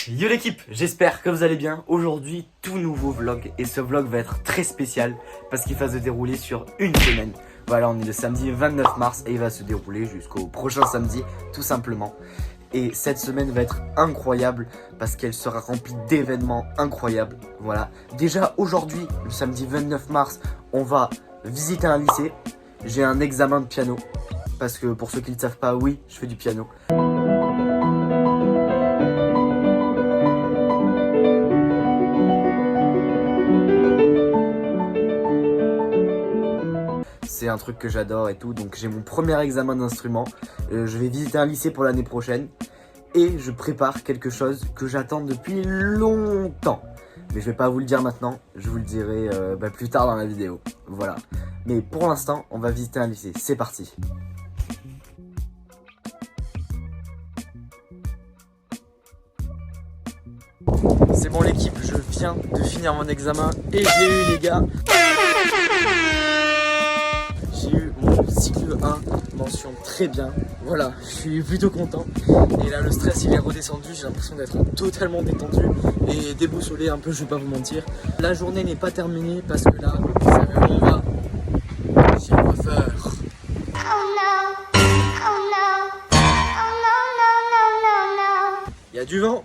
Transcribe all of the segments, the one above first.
Yo l'équipe, j'espère que vous allez bien. Aujourd'hui, tout nouveau vlog. Et ce vlog va être très spécial parce qu'il va se dérouler sur une semaine. Voilà, on est le samedi 29 mars et il va se dérouler jusqu'au prochain samedi, tout simplement. Et cette semaine va être incroyable parce qu'elle sera remplie d'événements incroyables. Voilà, déjà aujourd'hui, le samedi 29 mars, on va visiter un lycée. J'ai un examen de piano parce que pour ceux qui ne le savent pas, oui, je fais du piano. C'est un truc que j'adore et tout, donc j'ai mon premier examen d'instrument. Je vais visiter un lycée pour l'année prochaine et je prépare quelque chose que j'attends depuis longtemps. Mais je vais pas vous le dire maintenant, je vous le dirai plus tard dans la vidéo. Voilà. Mais pour l'instant, on va visiter un lycée. C'est parti. C'est bon l'équipe, je viens de finir mon examen et je l'ai eu les gars. J'ai eu mon cycle 1, mention très bien. Voilà, je suis plutôt content. Et là le stress il est redescendu, j'ai l'impression d'être totalement détendu et déboussolé un peu, je vais pas vous mentir. La journée n'est pas terminée parce que là, vous savez où on va? Chez le coiffeur. Il y a du vent.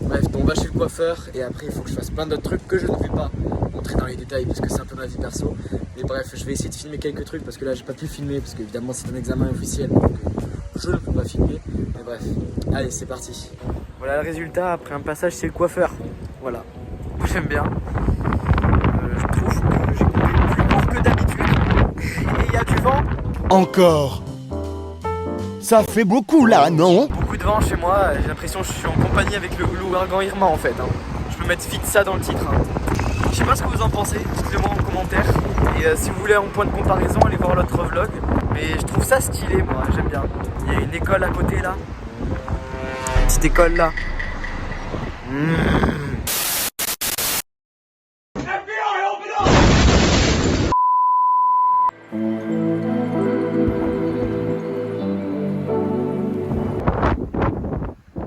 Bref, on va chez le coiffeur et après il faut que je fasse plein d'autres trucs que je ne vais pas montrer dans les détails parce que c'est un peu ma vie perso. Mais bref, je vais essayer de filmer quelques trucs parce que là j'ai pas pu filmer parce qu'évidemment c'est un examen officiel donc je ne peux pas filmer. Mais bref, allez c'est parti. Voilà le résultat après un passage chez le coiffeur. Voilà, j'aime bien. Je trouve que j'ai coupé plus court que d'habitude et il y a du vent. Encore. Ça fait beaucoup là, non? Beaucoup de vent chez moi, j'ai l'impression que je suis en compagnie avec l'ouragan Irma en fait. Je peux mettre vite ça dans le titre. Je sais pas ce que vous en pensez, dites-le-moi en commentaire. Et si vous voulez un point de comparaison, allez voir l'autre vlog. Mais je trouve ça stylé, moi, j'aime bien. Il y a une école à côté là. Une petite école là.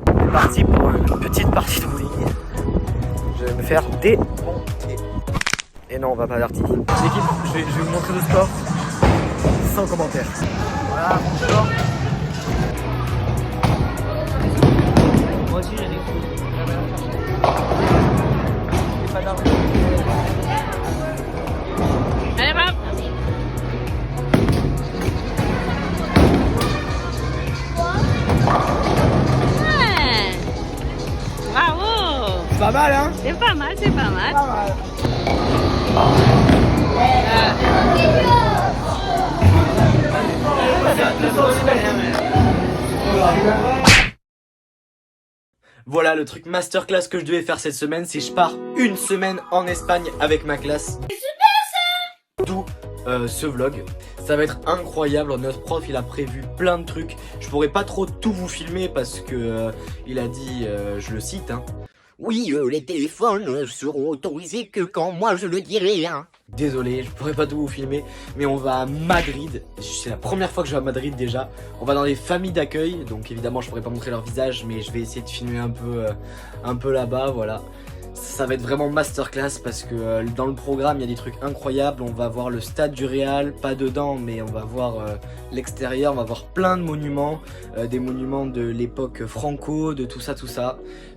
On est parti pour une petite partie de bowling. Je vais me faire démonter. Et non, on va pas partir. L'équipe, je vais vous montrer le score sans commentaire. Voilà, mon score. Moi aussi, j'ai des coups. J'ai pas d'argent. Allez, hop. Ouais. Bravo. C'est pas mal, hein? C'est pas mal, c'est pas mal. Pas mal. Voilà le truc masterclass que je devais faire cette semaine, c'est je pars une semaine en Espagne avec ma classe. C'est super ça. D'où ce vlog. Ça va être incroyable, notre prof il a prévu plein de trucs. Je pourrais pas trop tout vous filmer parce que il a dit, je le cite Oui, les téléphones seront autorisés que quand moi je le dirai. Hein. Désolé, je pourrais pas tout vous filmer, mais on va à Madrid. C'est la première fois que je vais à Madrid déjà. On va dans les familles d'accueil, donc évidemment je pourrais pas montrer leur visage, mais je vais essayer de filmer un peu là-bas, voilà. Ça va être vraiment masterclass parce que dans le programme il y a des trucs incroyables. On va voir le stade du Real, pas dedans mais on va voir l'extérieur, on va voir plein de monuments, des monuments de l'époque Franco, de tout ça.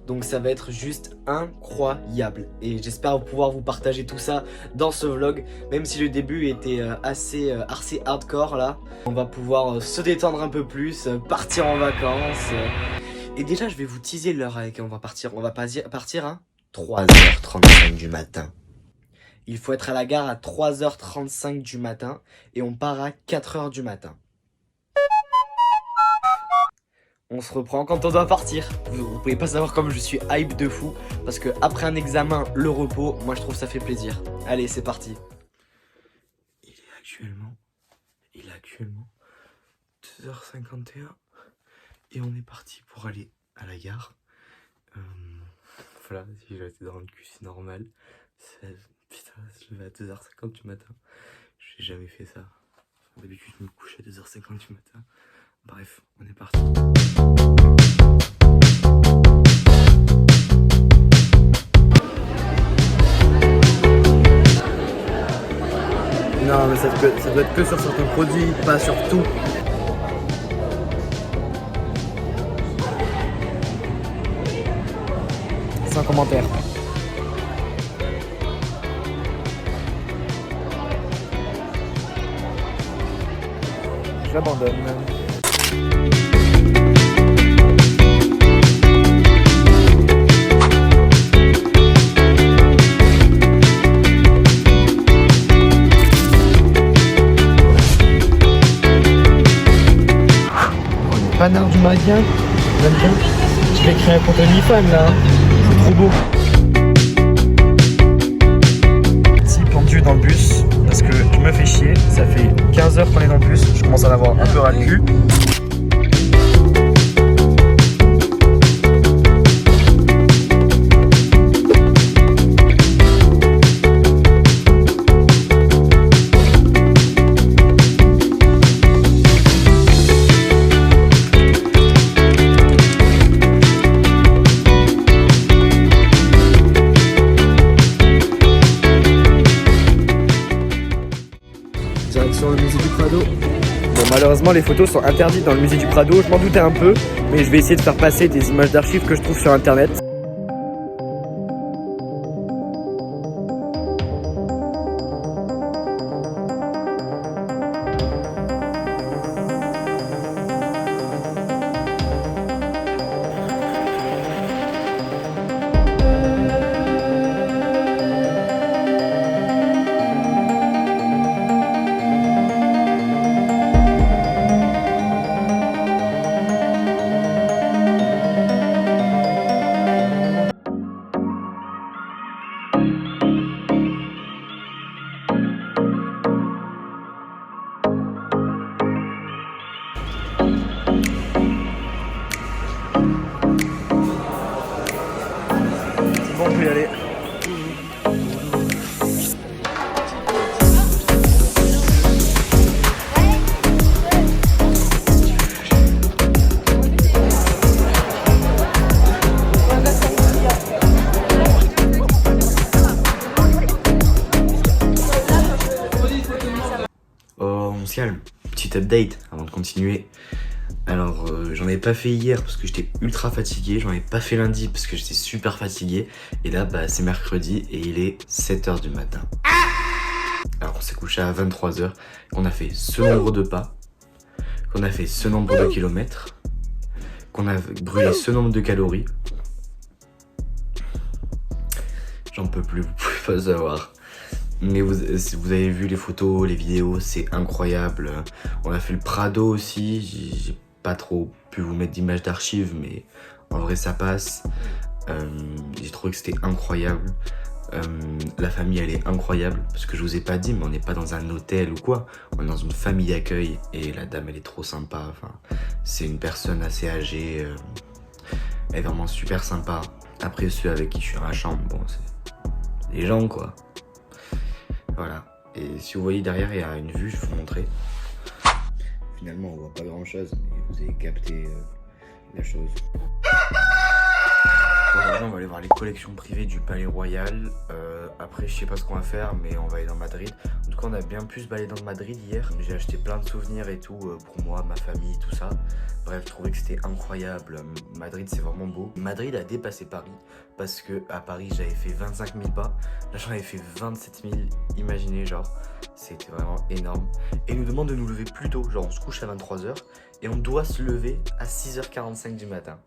Donc ça va être juste incroyable et j'espère pouvoir vous partager tout ça dans ce vlog. Même si le début était assez hardcore là, on va pouvoir se détendre un peu plus, partir en vacances. Et déjà je vais vous teaser l'heure à laquelle on va partir. On va partir hein 3h35 du matin. Il faut être à la gare à 3h35 du matin et on part à 4h du matin. On se reprend quand on doit partir. Vous pouvez pas savoir comme je suis hype de fou parce que après un examen, le repos, moi je trouve ça fait plaisir. Allez, c'est parti. Il est actuellement 2h51 et on est parti pour aller à la gare. Voilà, si je vais être dans le cul, c'est normal. Putain, je vais à 2h50 du matin. J'ai jamais fait ça. D'habitude, je me couche à 2h50 du matin. Bref, on est parti. ça doit être que sur certains produits, pas sur tout. Sans commentaire. J'abandonne. Panard du Magien, j'aime bien. Je vais créer un compte OnlyFans là, c'est trop beau. Si pendu dans le bus, parce que je me fais chier, ça fait 15 heures qu'on est dans le bus, je commence à en avoir un peu ras le cul. Direction le musée du Prado. Bon, malheureusement les photos sont interdites dans le musée du Prado, je m'en doutais un peu, mais je vais essayer de faire passer des images d'archives que je trouve sur internet. Bon, on peut y aller. Oh, on se calme. Petit update avant de continuer. Alors, j'en ai pas fait hier parce que j'étais ultra fatigué, j'en ai pas fait lundi parce que j'étais super fatigué. Et là, bah, c'est mercredi et il est 7h du matin. Alors, on s'est couché à 23h, qu'on a fait ce nombre de pas, qu'on a fait ce nombre de kilomètres, qu'on a brûlé ce nombre de calories. J'en peux plus, vous pouvez pas savoir. Mais vous avez vu les photos, les vidéos, c'est incroyable. On a fait le Prado aussi, j'ai pas trop pu vous mettre d'images d'archives, mais en vrai ça passe. J'ai trouvé que c'était incroyable. La famille elle est incroyable, parce que je vous ai pas dit, mais on n'est pas dans un hôtel ou quoi. On est dans une famille d'accueil et la dame elle est trop sympa. Enfin, c'est une personne assez âgée, elle est vraiment super sympa. Après ceux avec qui je suis dans la chambre, bon c'est des gens quoi. Voilà, et si vous voyez derrière, il y a une vue, je vais vous montrer. Finalement, on voit pas grand chose, mais vous avez capté la chose. Aujourd'hui, on va aller voir les collections privées du Palais Royal. Après, je sais pas ce qu'on va faire, mais on va aller dans Madrid. En tout cas, on a bien pu se balader dans Madrid hier. J'ai acheté plein de souvenirs et tout pour moi, ma famille, tout ça. Bref, je trouvais que c'était incroyable. Madrid, c'est vraiment beau. Madrid a dépassé Paris parce que à Paris, j'avais fait 25 000 pas. Là, j'en avais fait 27 000. Imaginez, genre, c'était vraiment énorme. Et il nous demande de nous lever plus tôt. Genre, on se couche à 23h et on doit se lever à 6h45 du matin.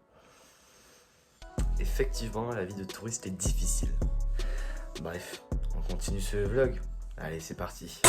Effectivement, la vie de touriste est difficile. Bref, on continue ce vlog. Allez, c'est parti.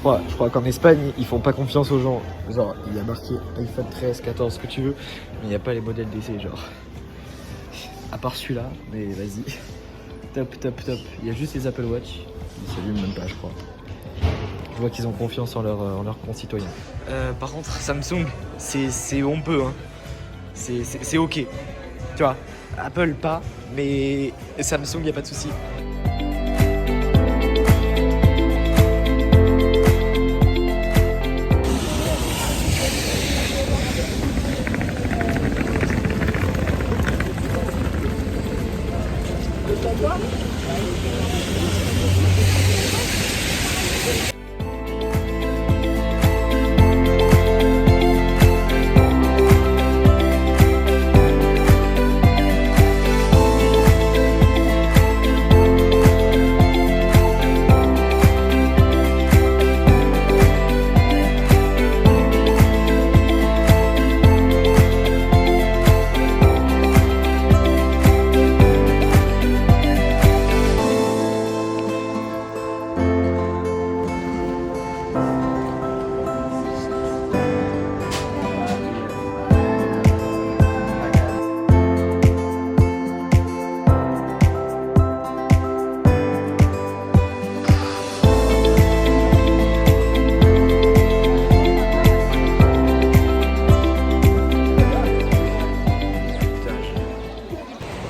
crois qu'en Espagne, ils font pas confiance aux gens. Genre, il y a marqué iPhone 13, 14, ce que tu veux, mais il n'y a pas les modèles d'essai, genre. À part celui-là, mais vas-y. Top, top, top. Il y a juste les Apple Watch. Ils s'allument même pas, je crois. Je vois qu'ils ont confiance en leurs concitoyens. Par contre, Samsung, c'est on peut, hein. C'est ok. Tu vois, Apple pas, mais Samsung, y a pas de souci.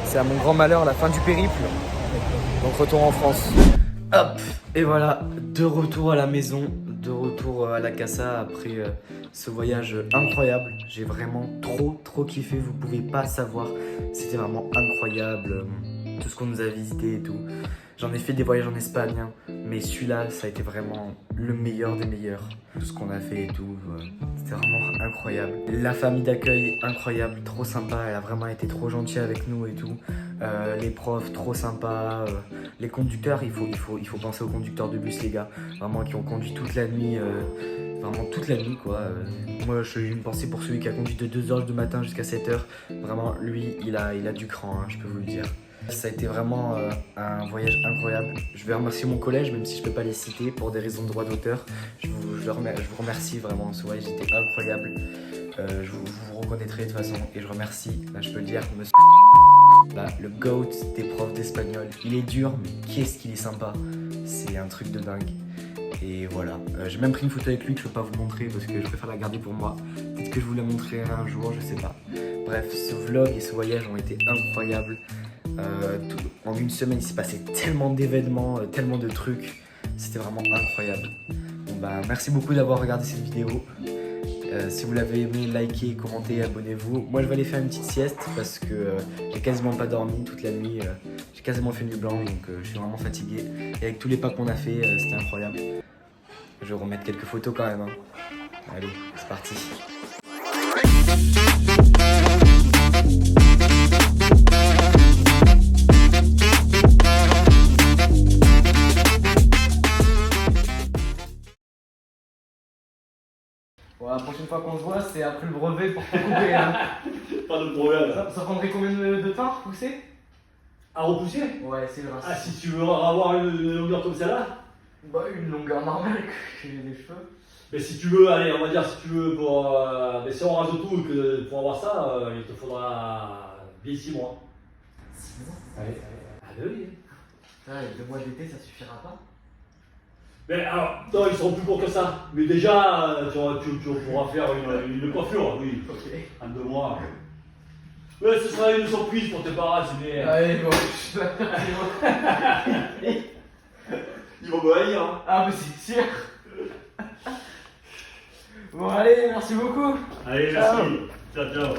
C'est à mon grand malheur la fin du périple. Donc retour en France. Hop, et voilà, de retour à la maison, de retour à la casa après ce voyage incroyable. J'ai vraiment trop kiffé, vous pouvez pas savoir. C'était vraiment incroyable, tout ce qu'on nous a visité et tout. J'en ai fait des voyages en Espagne, hein, mais celui-là, ça a été vraiment le meilleur des meilleurs. Tout ce qu'on a fait et tout, c'était vraiment incroyable. La famille d'accueil, incroyable, trop sympa, elle a vraiment été trop gentille avec nous et tout. Les profs, trop sympas. Les conducteurs, il faut penser aux conducteurs de bus, les gars, vraiment qui ont conduit toute la nuit, vraiment toute la nuit quoi. Moi, j'ai une pensée pour celui qui a conduit de 2h du matin jusqu'à 7h. Vraiment, lui, il a du cran, hein, je peux vous le dire. Ça a été vraiment un voyage incroyable. Je vais remercier mon collège, même si je peux pas les citer pour des raisons de droit d'auteur. Je vous remercie vraiment, ce voyage était incroyable. Je vous reconnaîtrez de toute façon. Et je remercie, là je peux le dire, monsieur là, le GOAT des profs d'espagnol. Il est dur, mais qu'est-ce qu'il est sympa. C'est un truc de dingue. Et voilà, j'ai même pris une photo avec lui que je peux pas vous montrer parce que je préfère la garder pour moi. Peut-être que je vous la montrerai un jour, je sais pas. Bref, ce vlog et ce voyage ont été incroyables. En une semaine, il s'est passé tellement d'événements, tellement de trucs. C'était vraiment incroyable. Bon, bah, merci beaucoup d'avoir regardé cette vidéo. Si vous l'avez aimé, likez, commentez, abonnez-vous. Moi, je vais aller faire une petite sieste parce que j'ai quasiment pas dormi toute la nuit. J'ai quasiment fait nuit blanche, donc je suis vraiment fatigué. Et avec tous les pas qu'on a fait, c'était incroyable. Je vais remettre quelques photos quand même. Hein. Allez, c'est parti. Bon, la prochaine fois qu'on se voit, c'est après le brevet pour te couper. Hein. Pas de problème. Ça prendrait combien de temps à repousser? À repousser? Ouais, c'est grave. Ah, si tu veux avoir une longueur comme celle-là? Bah, une longueur normale que j'ai des cheveux. Mais si tu veux, allez, on va dire si tu veux pour. Mais si on rase tout et que pour avoir ça, il te faudra bien 6 mois. 6 mois? Allez. Ah, ben oui. Ouais, 2 mois d'été, ça suffira pas? Mais alors, non, ils seront plus courts que ça. Mais déjà, tu pourras faire une coiffure, oui. Ok. En 2 mois. Ouais, ce sera une surprise pour tes parents, c'est bien. Allez, bon, Ils vont me haïr, hein. Ah, mais c'est sûr. Bon, allez, merci beaucoup. Allez, merci. Ciao, ciao.